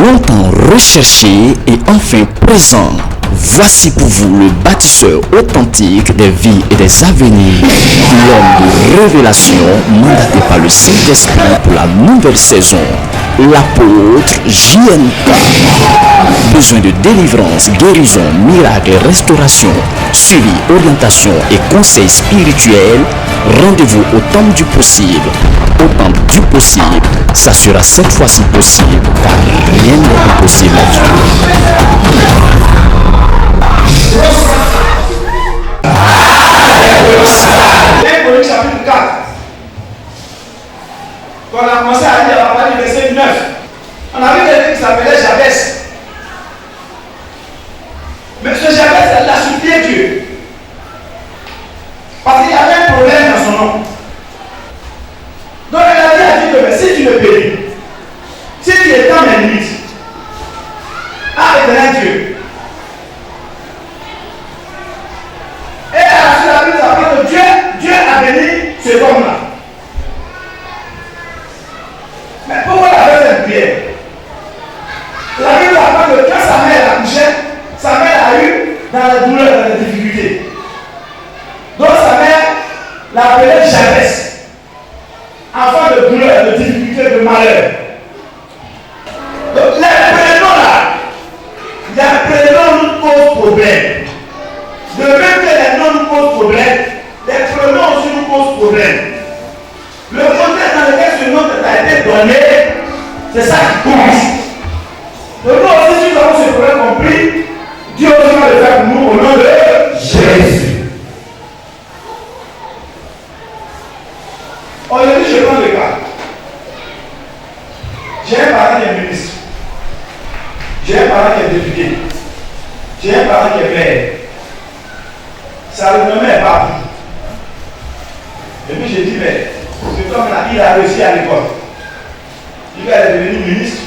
Longtemps recherché et enfin présent, voici pour vous le bâtisseur authentique des vies et des avenirs, l'homme de révélation mandaté par le Saint-Esprit pour la nouvelle saison, l'apôtre JNK. Besoin de délivrance, guérison, miracle et restauration, suivi, orientation et conseils spirituels, rendez-vous au temple du possible. Au temple du possible, ça sera cette fois-ci possible, car rien n'est impossible à Dieu. Chroniques chapitre 4. Quand on a commencé à lire à partir du verset 9, on avait quelqu'un qui s'appelait Jabès. Mais ce Jabès, elle a supplié Dieu. Parce qu'il y avait un problème dans son nom. Donc elle a dit à Dieu, mais si tu me bénis, si tu étends mes limites, éternel Dieu. Et à la suite, la Bible apprend que Dieu a béni cet homme-là. Mais pourquoi il a fait cette prière? La Bible apprend que quand sa mère accouchait, sa mère a eu dans la douleur, dans la difficulté. Donc sa mère l'appelait Jabès, enfant de douleur, de difficulté, de malheur. Donc les prénoms là, les prénoms nous posent problème. De même que les noms nous posent problème, les prénoms aussi nous posent problème. Le contexte dans lequel ce nom t'a été donné, c'est ça qui compte. Donc nous aussi, si nous avons ce problème compris, Dieu aussi va le faire pour nous au nom de Jésus. Aujourd'hui, je prends le cas. J'ai un parent qui est ministre. J'ai un parent qui est député. J'ai un parent qui est maire. Ça le nommé est pas. Et puis j'ai dit, mais cet homme-là, il a réussi à l'école. Il va devenir ministre,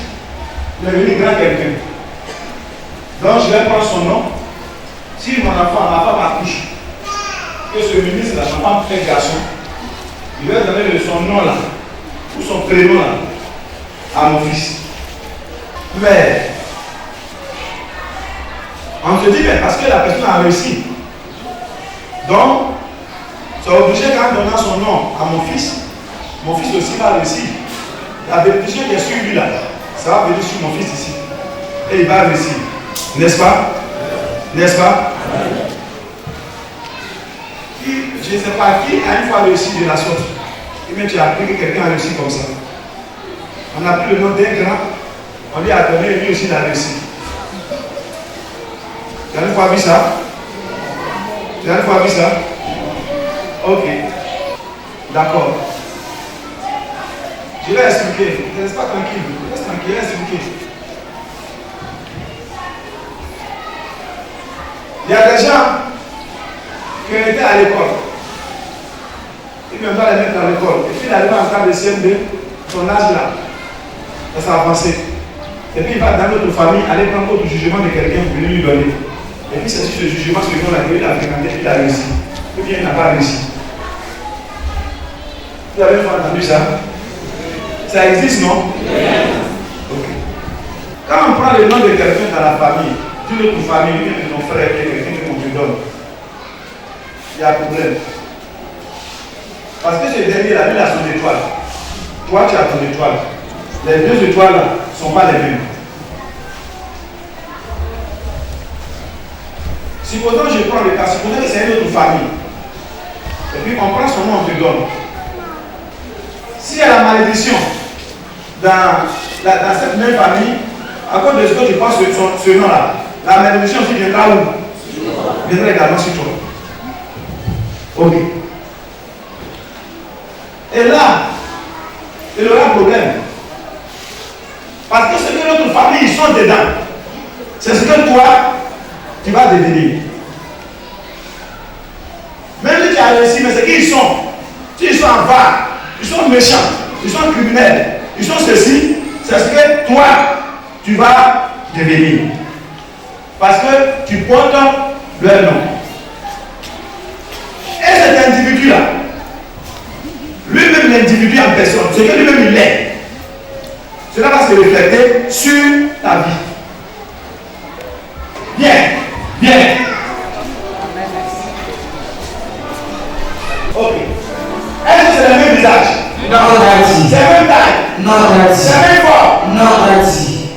il va devenir grand quelqu'un. Donc je vais prendre son nom. Si mon enfant, ma femme accouche, que ce ministre, ma femme fait garçon, il va donner son nom là, ou son prénom là, à mon fils. Mais, on se dit, mais parce que la personne a réussi. Donc, c'est obligé qu'en donnant son nom à mon fils aussi va réussir. La bénédiction qui est sur lui là, ça va venir sur mon fils ici. Et il va réussir. N'est-ce pas? N'est-ce pas? Je ne sais pas qui a une fois réussi de la sorte. Et même tu as appris que quelqu'un a réussi comme ça. On a pris le nom d'un grand, on lui a donné, lui aussi il a réussi. Tu as une fois vu ça? Tu as une fois vu ça? Ok. D'accord. Je vais expliquer. Ne reste pas tranquille. Reste tranquille, je vais expliquer. Il y a des gens qui étaient à l'école. Ils ne veulent pas les mettre à l'école. Et puis il arrive en temps de CM2, son âge là, ça s'est avancé. Et puis il va dans notre famille aller prendre autre jugement de quelqu'un pour lui donner. Et puis c'est sur ce jugement sur lequel il a fréquenté, il a réussi. Ou bien il n'a pas réussi. Vous avez entendu ça? Ça existe, non? Ok. Quand on prend le nom de quelqu'un dans la famille, d'une autre famille, ou bien de ton frère, quelqu'un qu'on te donne, il y a un problème. Parce que ce dernier, la Bible a son étoile. Toi, tu as ton étoile. Les deux étoiles là ne sont pas les mêmes. Supposons que je prends le cas, supposons que c'est une autre famille. Et puis on prend son nom, on te donne. S'il y a la malédiction dans cette même famille, à cause de ce que tu penses ce nom-là, la malédiction aussi viendra où? Viendra également sur toi. Ok. Et là, il y aura un problème. Parce que ce que notre famille, ils sont dedans. C'est ce que toi, tu vas devenir. Même si tu as réussi, mais c'est qui ils sont? Si ils sont en bas, ils sont méchants, ils sont criminels, ils sont ceci, c'est ce que toi, tu vas devenir. Parce que tu portes leur nom. Et cet individu-là, lui-même l'individu en personne, ce que lui-même il est, cela va se refléter sur ta vie. Bien, bien. Ok. Est-ce que c'est le même visage? Non, Daddy. C'est la même taille? Non, Daddy. C'est la même forme? Non, Daddy.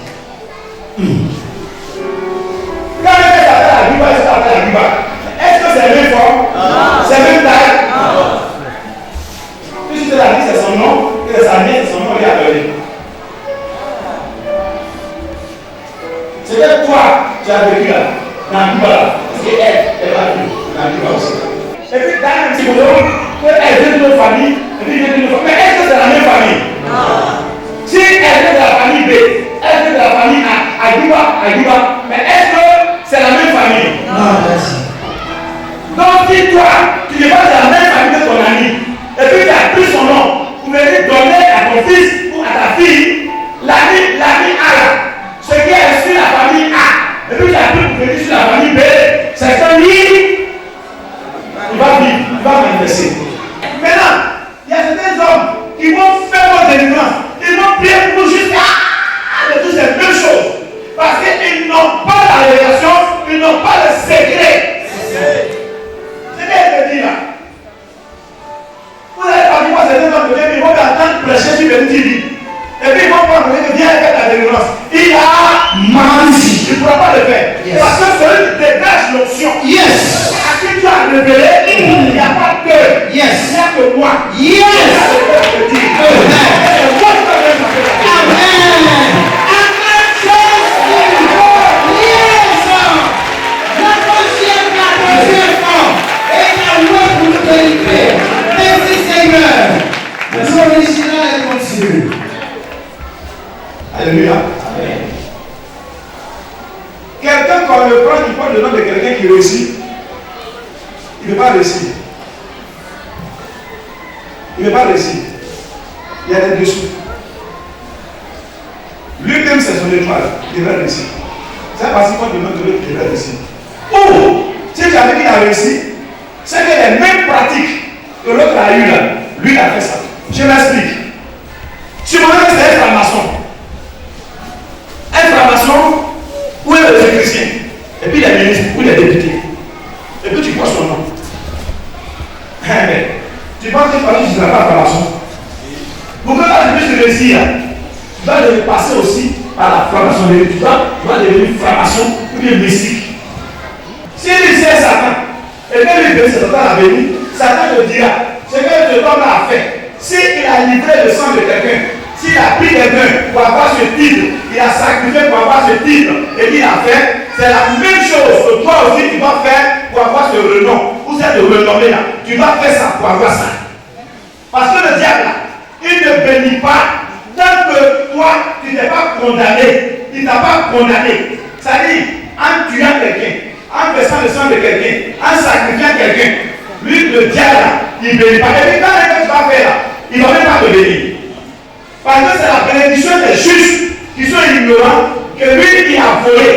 Quand le mec s'appelle Aguiba, il s'appelle Aguiba. Est-ce que c'est la même forme? C'est la même taille? Puisque la vie c'est son nom, et sa nièce c'est son nom, il est appelé. C'est que toi, tu as vécu là, dans Aguiba là. Parce qu'elle, elle va vivre dans Aguiba aussi. Et puis dans un petit boulot, elle vient de notre famille, et puis vient de notre famille. Mais est-ce que c'est la même famille? Si elle vient de la famille B, elle vient de la famille A, Aguiba, mais est-ce que c'est la même famille? Non, Daddy. Donc si toi, tu n'es pas de la même famille que ton ami, et puis tu as pris son nom, pour venir donner à ton fils ou à ta fille, l'ami A là, ce qui est sur la famille A, et puis tu as pris pour venir sur la famille B, c'est que lui, il va vivre, il va manifester. Maintenant, il y a certains hommes qui vont faire vos délivrances, ils vont prier pour vous jusqu'à de toutes ces mêmes choses. Parce qu'ils n'ont pas la révélation, ils n'ont pas le secret. C'est bien de dire là. Vous allez parler moi certains hommes de Dieu, ils vont entendre prêcher sur le TV. Et puis ils vont prendre le bien faire la délivrance. Il a menti. Il ne pourra pas le faire. Yes. Parce que celui qui dégage l'onction. Yes. À qui tu as révélé, il n'y a pas que. Yes. Il n'y a que moi. Yes. Il y a le cœur de dire. Amen. Et moi, je peux même m'appeler. Amen. Amen. Yes. La prochaine fois. Et la loi pour nous délivrer. Merci Seigneur. L'original est continu. Alléluia. Amen. Quelqu'un qu'on le prend, il prend le nom de quelqu'un qui réussit. Il ne veut pas réussir. Il ne veut pas réussir. Il y a des dessous. Lui-même, c'est son étoile. Il devrait réussir. C'est parce qu'on demande de l'autre qu'il devrait réussir. Ou, si tu as vu qu'il a réussi, c'est que les mêmes pratiques que l'autre a eu là, lui il a fait ça. Je m'explique. Si mon ami c'est un franc-maçon, ou un chrétien, et puis il est ministre, ou il est député, et puis tu vois son nom. Mais, tu penses que tu ne seras pas franc-maçon? Pour que tu puisses réussir, tu dois passer aussi par la franc-maçonnerie. Tu dois devenir franc-maçon ou bien mystique. Si il sait Satan, et que lui veut Satan à venir, Satan te dira ce que cet homme-là a fait. S'il a livré le sang de quelqu'un, s'il a pris quelqu'un pour avoir ce titre, il a sacrifié pour avoir ce titre, et qu'il a fait, c'est la même chose que toi aussi tu dois faire pour avoir ce renom, ou cette renommée-là. Tu dois faire ça pour avoir ça. Parce que le diable, là, il ne bénit pas tant que toi, tu n'es pas condamné. Il ne t'a pas condamné. C'est-à-dire, en tuant quelqu'un, en versant le sang de quelqu'un, en sacrifiant quelqu'un, lui, le diable, là, il ne bénit pas. Et puis, quand tu vas faire là, il ne va même pas te bénir. Parce que c'est la bénédiction des justes qui sont ignorants que lui, il a volé.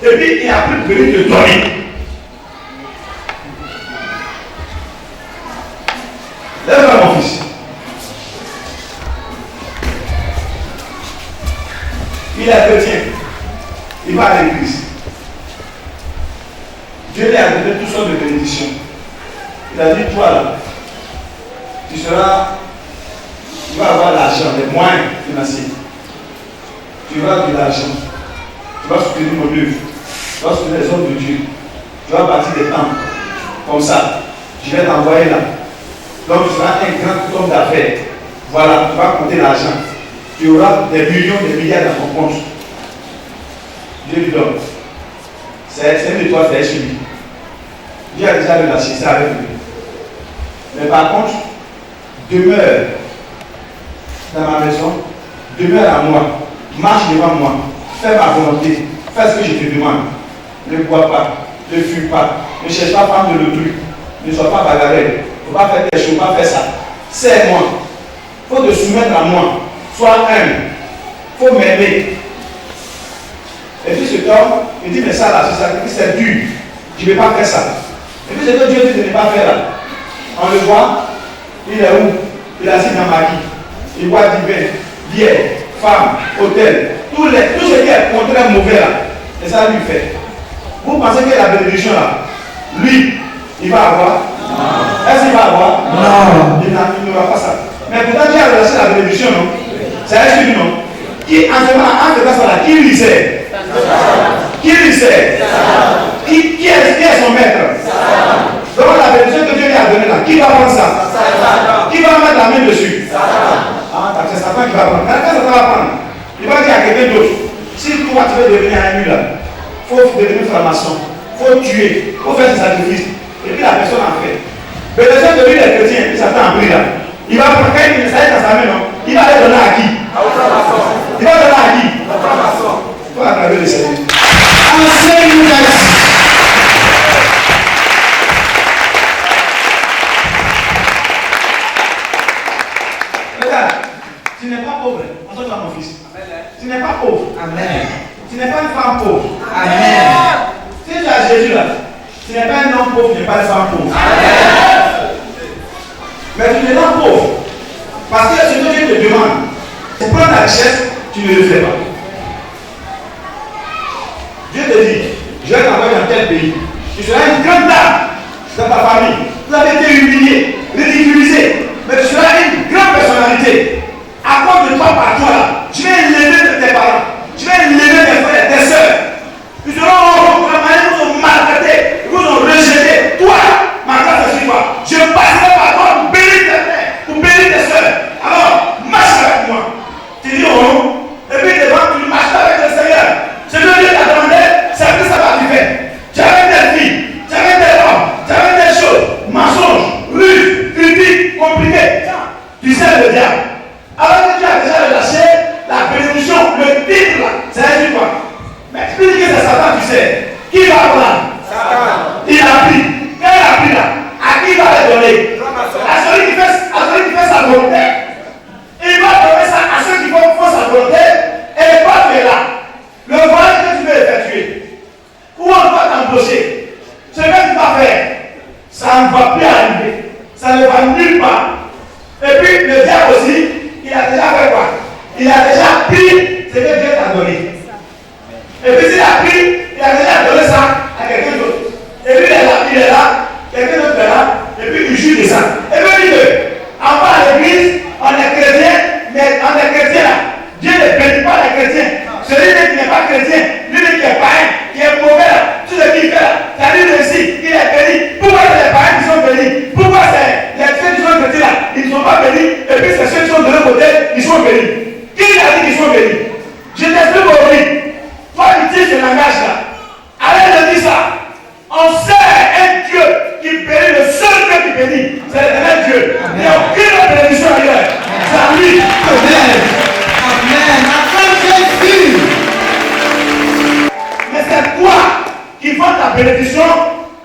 Et puis, il a plus de venir te donner. Lève-toi, mon fils. Il est chrétien. Il va à l'église. Dieu lui a donné toutes sortes de bénédictions. Il a dit, toi là, tu vas avoir l'argent, les moyens financiers. Tu vas avoir de l'argent. Tu vas soutenir mon œuvre. Tu vas soutenir les hommes de Dieu. Tu vas bâtir des temples. Comme ça. Je vais t'envoyer là. Donc tu seras un grand homme d'affaires. Voilà, tu vas compter l'argent. Tu auras des millions, des milliards dans ton compte. Dieu lui donne. C'est une étoile, c'est chez lui. Dieu a déjà relâché ça avec lui. Mais par contre, demeure dans ma maison, demeure à moi, marche devant moi, fais ma volonté, fais ce que je te demande. Ne bois pas, ne fume pas, ne cherche pas femme de l'autrui, ne sois pas bagarreur, ne faut pas faire des choses, pas faire ça. Sers-moi, il faut te soumettre à moi, sois humble, il faut m'aimer. Et puis cet homme, il dit, mais ça là, c'est dur, je ne vais pas faire ça. Et puis ce que Dieu dit de ne pas faire là, on le voit, il est où? Il est assis dans ma vie. Il boit du vin, bière, femme, hôtel, tout ce qui est contraire mauvais là, et ça lui fait. Vous pensez que la bénédiction là, lui, il va avoir? Non. Est-ce qu'il va avoir? Non. Il n'aura pas ça. Mais pourtant, Dieu a relâché la bénédiction, non? C'est un celui, non? Qui, en ce moment, en faisant ça, qui lui sert? Qui lui sert? Qui est son maître? Donc la bénédiction que Dieu lui a donnée là, qui va prendre ça? Qui va mettre la main dessus? Ah, c'est Satan qui va prendre. Quand Satan va prendre, il va dire à quelqu'un d'autre, si toi tu veux devenir un nul là, il faut devenir franc-maçon, il faut tuer, il faut faire des sacrifices. Et puis la personne en fait. Mais le chef de lui, les chrétiens, puis Satan a pris là. Il va prendre, quand il s'agit dans sa main, non? Il va les donner à qui? Il va donner à qui? Il faut attraver le Seigneur. Regarde, tu n'es pas pauvre. En toi, mon fils. Tu n'es pas pauvre. Amen. Tu n'es pas une femme pauvre. Amen. Si tu as Jésus là, tu n'es pas un homme pauvre, tu n'es pas une femme pauvre. Amen. Mais tu n'es pas pauvre. Parce que ce que Dieu te demande, c'est prendre la richesse, tu ne le fais pas. Dieu te dit, je vais t'envoyer dans tel pays. Tu seras une grande dame dans ta famille. Vous avez été humilié, ridiculisé. Mais tu seras une grande personnalité. À cause de toi, par toi là, tu vais élever tes parents. Tu vas élever tes frères, tes soeurs. Ils seront vous ont maltraité, ils vous ont rejeté. Toi, ma grâce est sur toi. Je passerai par toi pour bénir tes frères, pour bénir tes soeurs. Alors, marche avec moi. Tu dis oh, et puis devant, tu marches avec le Seigneur. Ce que Dieu t'a demandé, c'est que ça va tu faire. Tu avais tes filles, tu avais tes hommes, tu avais tes choses, mensonges, ruses, critiques, compliquées. Tu sais le diable. Alors que tu as déjà relâché la bénédiction, le titre là, c'est un quoi. Mais explique que c'est Satan, tu sais. Qui va prendre? Satan. Il a pris. Quand il a pris là, à qui il va le donner? À celui qui fait sa volonté. Il va donner ça à ceux qui font sa volonté. Et toi tu es là. Le voyage que tu veux effectuer, où on doit t'embaucher, ce que tu vas faire, ça ne va plus arriver. Ça ne va nulle part. Et puis le diable aussi, il a déjà fait quoi? Il a déjà pris ce que Dieu t'a donné. Et puis s'il a pris, il a déjà donné ça à quelqu'un d'autre. Et puis il est là, quelqu'un d'autre est là, et puis il juge de ça. Et puis il dit que, en bas à l'église, on est chrétien, mais on est chrétien là. Dieu ne bénit pas les chrétiens. Celui qui n'est pas chrétien, lui qui est païen, qui est mauvais là, tout ce qu'il fait là, ça lui réussit, il est béni. Pourquoi c'est les païens qui sont bénis? Pourquoi c'est les ceux qui sont chrétiens là, ils ne sont pas bénis, et puis c'est ceux qui sont de l'autre côté, ils sont bénis. Qui a dit qu'ils sont bénis? Je t'explique aujourd'hui. Toi, tu dis ce langage-là. Allez, je dis ça. On sert un Dieu qui bénit, le seul Dieu qui bénit. C'est l'éternel Dieu. Il n'y a aucune autre bénédiction ailleurs. C'est à lui. Amen. Amen. Mais c'est toi qui vends ta bénédiction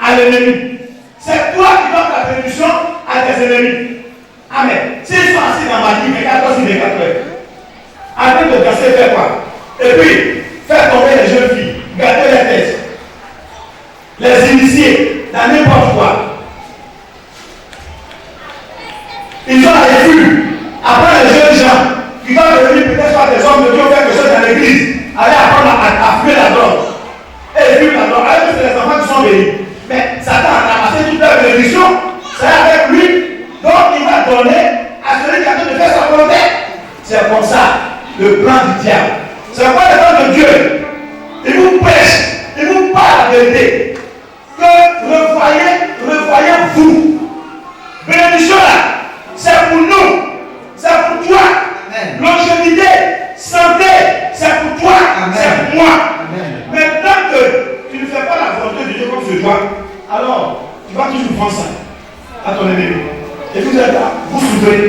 à l'ennemi. C'est toi qui vends ta bénédiction à tes ennemis. Amen. S'ils sont assis dans ma vie, mais 14 et 24 heures, en train de danser, faire quoi? Et puis, faire tomber les jeunes filles, gâter les têtes, les initier dans n'importe quoi. Ils ont la refus. Après les jeunes gens qui doivent devenir peut-être soit des hommes de Dieu, faire quelque chose dans l'église, aller apprendre à fumer la drogue. Et ils fument la drogue. Alors que c'est les enfants qui sont bénis. Mais Satan a ramassé toute leur bénédiction, c'est avec lui. Donc il va donner à celui qui a besoin de faire sa volonté. C'est comme ça le plan du diable. C'est quoi le plan de Dieu? Il vous prêche, il vous parle la vérité. Que revoyez-vous. Bénédiction là, c'est pour nous, c'est pour toi. Amen. Longévité, santé, c'est pour toi, c'est pour moi. Amen. Mais tant que tu ne fais pas la volonté de Dieu comme ce toi, alors tu vas toujours prendre ça à ton ennemi. Et vous êtes là, vous souffrez.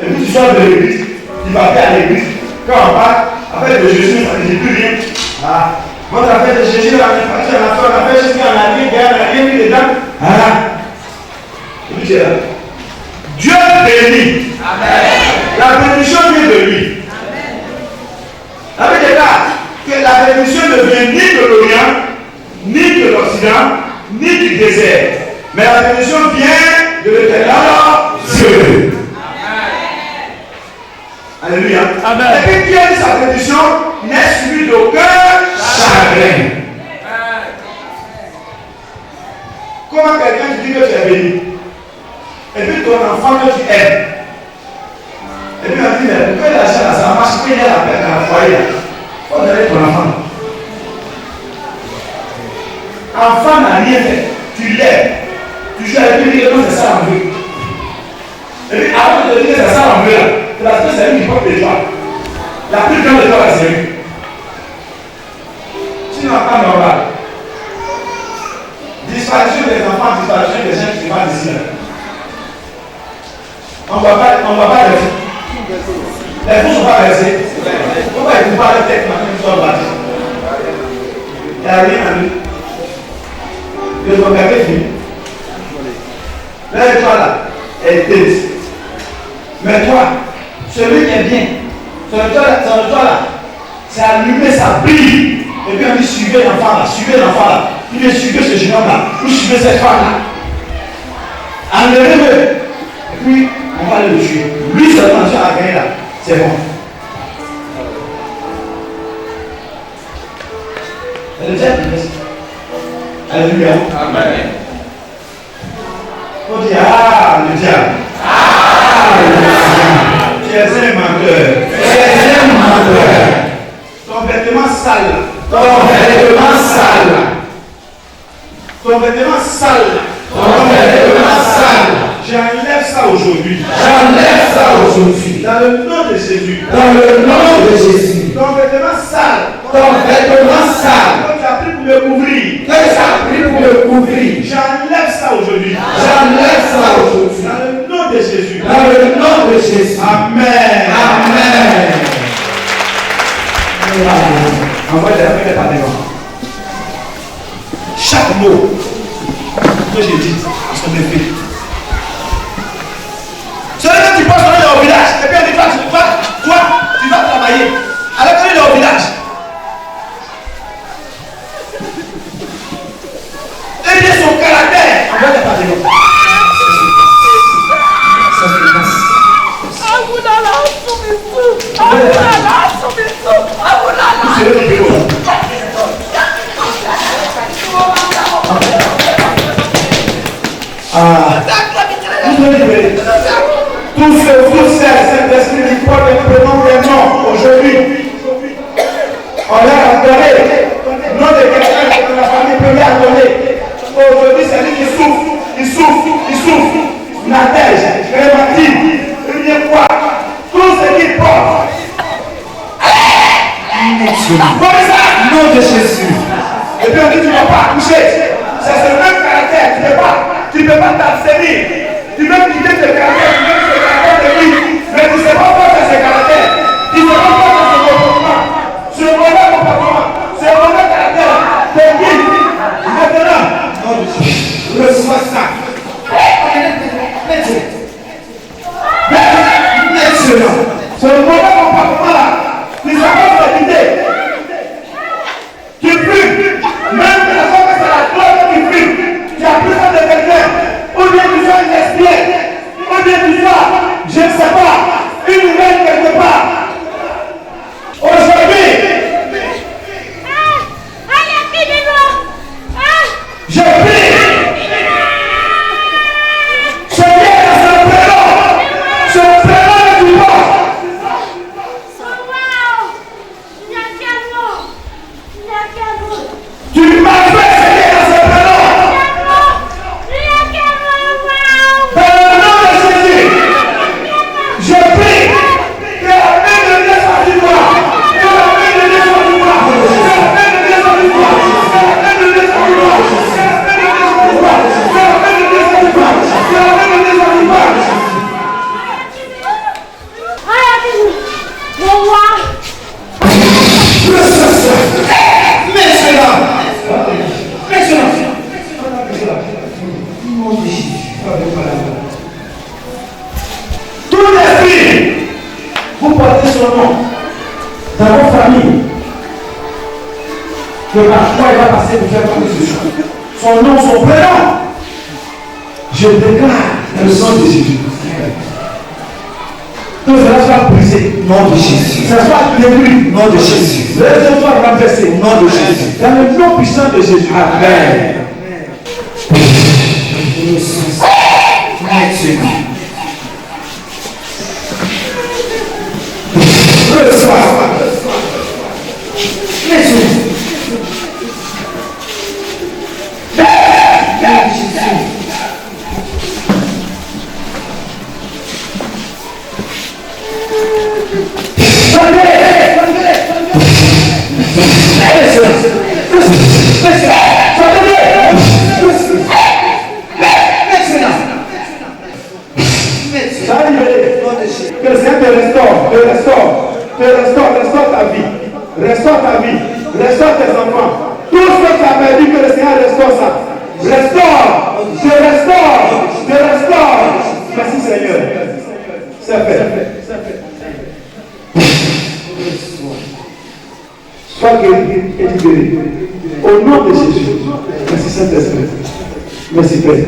Et puis tu sors de l'église, tu vas faire à l'église. Quand on part, affaire de Jésus, ça ne dit plus rien. Ah, votre affaire de Jésus, on est parti en affaire, on a fait Jésus, on a rien mis dedans. Ah, et puis tu es là. Dieu bénit. Amen. La bénédiction vient de lui. Amen. Ça veut dire que la bénédiction ne vient ni de l'Orient, ni de l'Occident, ni du désert. Mais la bénédiction vient de l'éternel Dieu. Alléluia. Amen. Et puis Dieu dit sa bénédiction n'est suivie d'aucun chagrin. Comment quelqu'un te dit que tu es béni? Et puis ton enfant que tu aimes. Et puis on dit, mais pourquoi l'argent là, ça marche, qu'il y a la paix dans le foyer là? Il faut donner ton enfant. Enfant n'a rien fait. Tu l'aimes. Tu joues avec lui, non, c'est ça l'envie. Et puis avant de te dire que c'est ça l'envie là, c'est parce que c'est lui qui porte les joies. La plus grande de toi là, c'est lui. Sinon, pas normal. Disparition des enfants, disparition des gens qui ne sont pas d'ici là. On ne va pas les fous. Les fous ne sont pas versés. Pourquoi ils ne font pas la tête maintenant qu'ils sont bâtis? Il n'y a rien à lui. Ils ont gardé fini. Là, toi là, elle est triste. Mais toi, celui qui est bien, sur le toit là, c'est allumer sa brille. Et puis on dit suivez l'enfant là, suivez l'enfant là. Il dit suivez ce jeune homme là, ou suivez cette femme là. Enlevez-le. Et puis on va le tuer. Lui seulement à gagner là, c'est bon. Elle est déjà triste. Alléluia. Amen. On dit ah le diable. Ah le diable. Tu es un menteur. Tu es un menteur. Ton vêtement sale. Ton vêtement sale. Ton vêtement sale. Ton vêtement sale. J'enlève ça aujourd'hui. J'enlève ça aujourd'hui. Dans le nom de Jésus. Dans le nom de Jésus. Ton vêtement sale. Ton vêtement sale. Que tu as pris pour me couvrir. Que tu as pris pour me couvrir. J'enlève ça aujourd'hui. J'enlève ça aujourd'hui. Dans le nom de Jésus. Dans le nom de Jésus. Amen. Amen. Envoie la paix par devant. Chaque mot que j'ai dit, son effet. Celui que tu penses qu'on est au village, et puis on dit toi, tu vas travailler. Alors qu'on est au village. Et bien son caractère, envoie la paix par devant. Tous ceux, cet esprit du peuple et nous prenons des noms aujourd'hui. On l'a adoré. Nom de quelqu'un que la famille peut adoré. Aujourd'hui, c'est lui qui souffre. Il souffre. Nadège, Clémentine, il vient quoi? Tout ce qu'il porte. Nom de Jésus. Et puis on dit tu ne vas pas accoucher. C'est ce même caractère. Tu ne peux pas t'abstenir. Tu veux quitter ce caractère, tu veux ce caractère de lui. Mais tu ne sais pas quoi c'est ce caractère. Tu ne sais pas quoi c'est ce comportement. Ce mauvais comportement. Ce mauvais caractère. De qui? Maintenant, reçois ça. Maintenant, ce mauvais comportement là, tu ne sais pas le quitter. Tu fumes. Même que la fois que c'est la gloire qui fume, tu as besoin de quelqu'un. Ou bien tu sois une espiègle. Ou bien tu sois, je ne sais pas, une reine quelque part. Aujourd'hui, je prie. Je viens à ce prénom que tu portes. Tu m'as fait céder à ce prénom. Dans le nom de Jésus, je prie que la main de Dieu soit sur toi. Que la main de Dieu soit sur toi. Que la main de Dieu soit sur toi. Que la main de Dieu soit sur toi. Que la main de Dieu soit sur toi. Que la main de Dieu soit sur toi. Tout l'esprit, vous portez son nom dans vos familles. Que parfois il va passer pour faire partie de ce choix. Son nom, son prénom. Je déclare dans le sang de Jésus. Que cela soit brisé. Nom de Jésus. Ça soit détruit. Nom de Jésus. Les soit renversés. Nom de Jésus. Dans le nom puissant de Jésus. Amen. Que le Seigneur te restaure ta vie. Restaure ta vie. Restaure tes enfants. Tout ce que tu as perdu, que le Seigneur restaure ça. Restaure. Je restaure. Merci Seigneur. C'est fait. Sois guéri et libéré. Au nom de Jésus. Merci Saint-Esprit. Merci Père.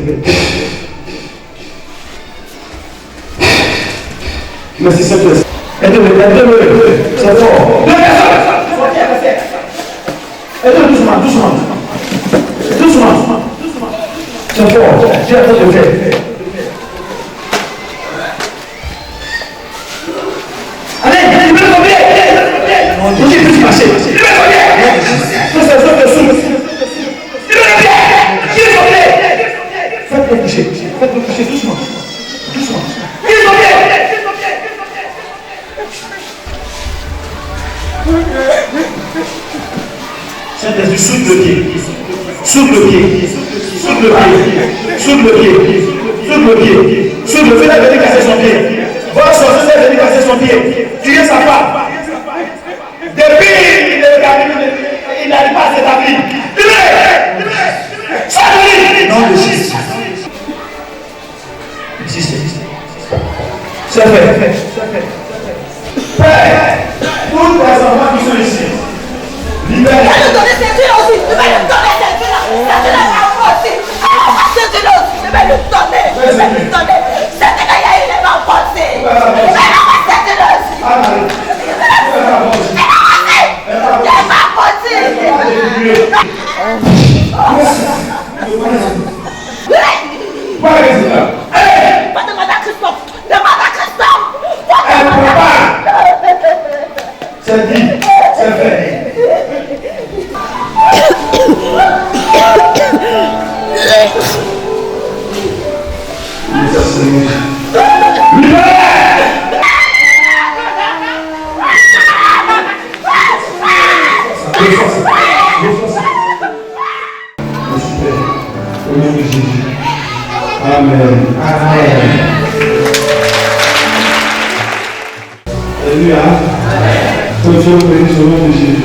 Merci Saint-Esprit. Aidez-le. C'est fort. Aidez-le doucement. C'est fort. J'ai hâte de faire. Allez, libérez ton pied. Vous êtes tous marcher. Libérez ton pied. Faites le coucher doucement. Saint-Esprit, souffle le pied. Fais la venir casser son pied. Voilà, sortir la venir casser son pied. Tuer sa femme. Depuis, il n'arrive pas à s'établir. Nom de Jésus. C'est fait. Père, tous les enfants qui sont ici, libère. Il va nous donner cette île aussi. Il va nous donner cette île. Cette île va aussi. Cette île aussi. Il va nous donner. Cette île, il va passer. Il va nous cette île aussi. Demande à Christophe. C'est dit, c'est fait. Amen. Alléluia. Que Dieu bénisse au nom de Jésus.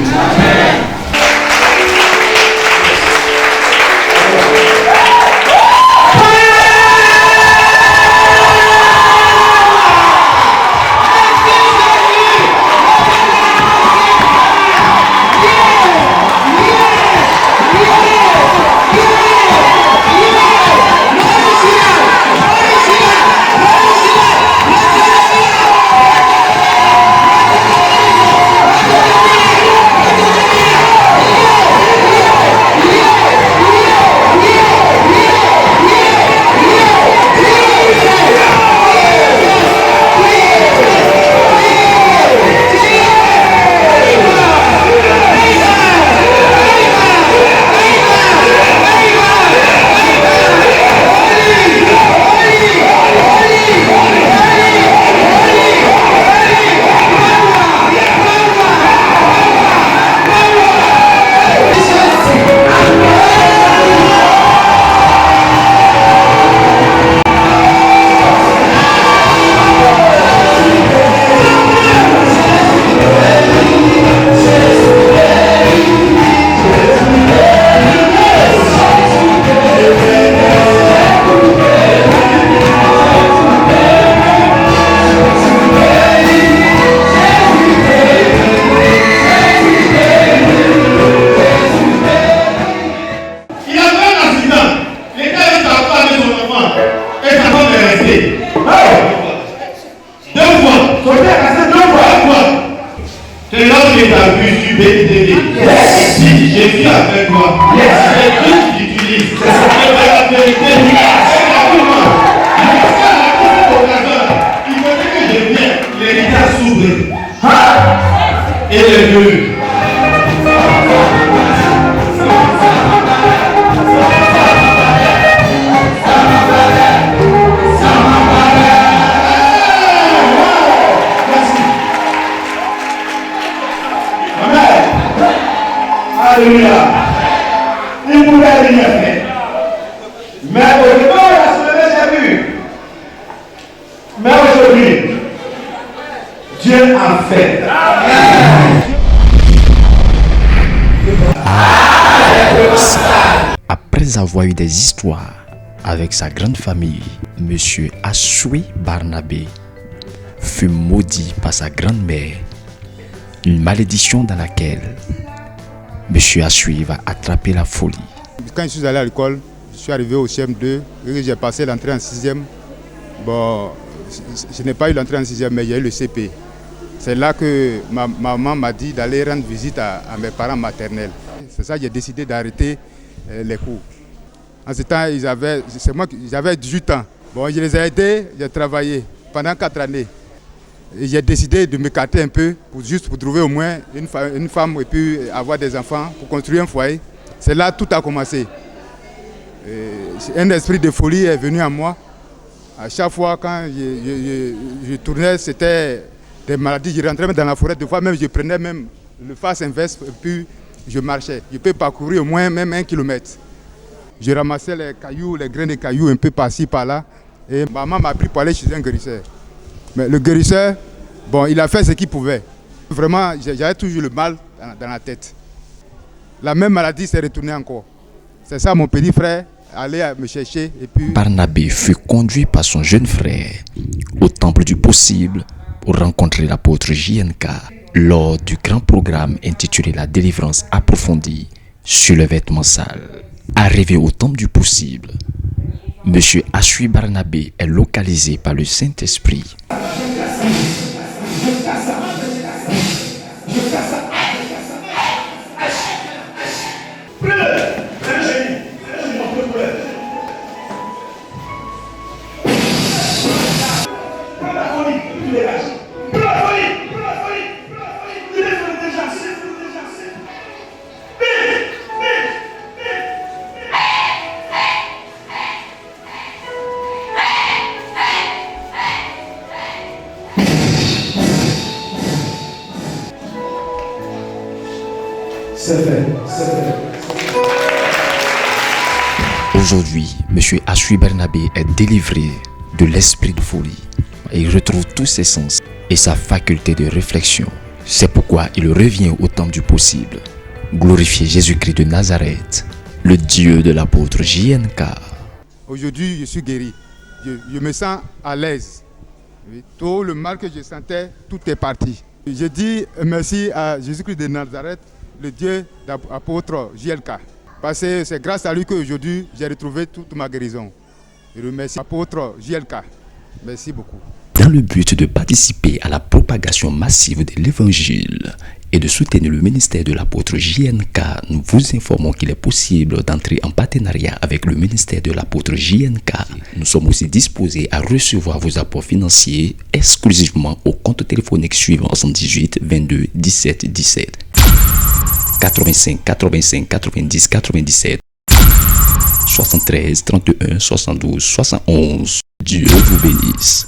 J'ai vu avec toi. C'est Dieu qui l'utilise. C'est la vérité. C'est l'argument. Il faudrait que je vienne. L'héritage s'ouvre. Et les deux. Alléluia. Il pouvait rien faire. Mais au départ, la semaine, j'ai vu. Mais aujourd'hui, Dieu a fait. Après avoir eu des histoires avec sa grande famille, Monsieur Ashui Barnabé fut maudit par sa grand-mère, une malédiction dans laquelle Monsieur Ashui va attraper la folie. Quand je suis allé à l'école, je suis arrivé au CM2 et j'ai passé l'entrée en 6e. Bon, je n'ai pas eu l'entrée en 6e, mais j'ai eu le CP. C'est là que ma maman m'a dit d'aller rendre visite à mes parents maternels. C'est ça que j'ai décidé d'arrêter les cours. En ce temps, j'avais 18 ans. Bon, je les ai aidés, j'ai travaillé pendant 4 années. J'ai décidé de m'écarter un peu, juste pour trouver au moins une femme et puis avoir des enfants, pour construire un foyer. C'est là que tout a commencé. Un esprit de folie est venu à moi. À chaque fois quand je tournais, c'était des maladies. Je rentrais même dans la forêt, des fois même je prenais même le face inverse et puis je marchais. Je peux parcourir au moins même 1 kilomètre. Je ramassais les cailloux, les grains de cailloux un peu par-ci, par-là. Et maman m'a pris pour aller chez un guérisseur. Mais le guérisseur, bon, il a fait ce qu'il pouvait. Vraiment, j'avais toujours le mal dans la tête. La même maladie s'est retournée encore. C'est ça, mon petit frère allait me chercher. Et puis... Barnabé fut conduit par son jeune frère au temple du possible pour rencontrer l'apôtre JNK lors du grand programme intitulé La délivrance approfondie sur le vêtement sale. Arrivé au temple du possible, Monsieur Ashui Barnabé est localisé par le Saint-Esprit. Aujourd'hui, M. Ashui Barnabé est délivré de l'esprit de folie. Il retrouve tous ses sens et sa faculté de réflexion. C'est pourquoi il revient au temps du possible. Glorifier Jésus-Christ de Nazareth, le Dieu de l'apôtre JNK. Aujourd'hui, je suis guéri. Je me sens à l'aise. Tout le mal que je sentais, tout est parti. Je dis merci à Jésus-Christ de Nazareth, le Dieu de l'apôtre JNK. Parce que c'est grâce à lui qu'aujourd'hui, j'ai retrouvé toute ma guérison. Je remercie l'apôtre JLK. Merci beaucoup. Dans le but de participer à la propagation massive de l'évangile et de soutenir le ministère de l'apôtre JNK, nous vous informons qu'il est possible d'entrer en partenariat avec le ministère de l'apôtre JNK. Nous sommes aussi disposés à recevoir vos apports financiers exclusivement au compte téléphonique suivant 78 22 17 17 85 85 90 97 73 31 72 71. Dieu vous bénisse.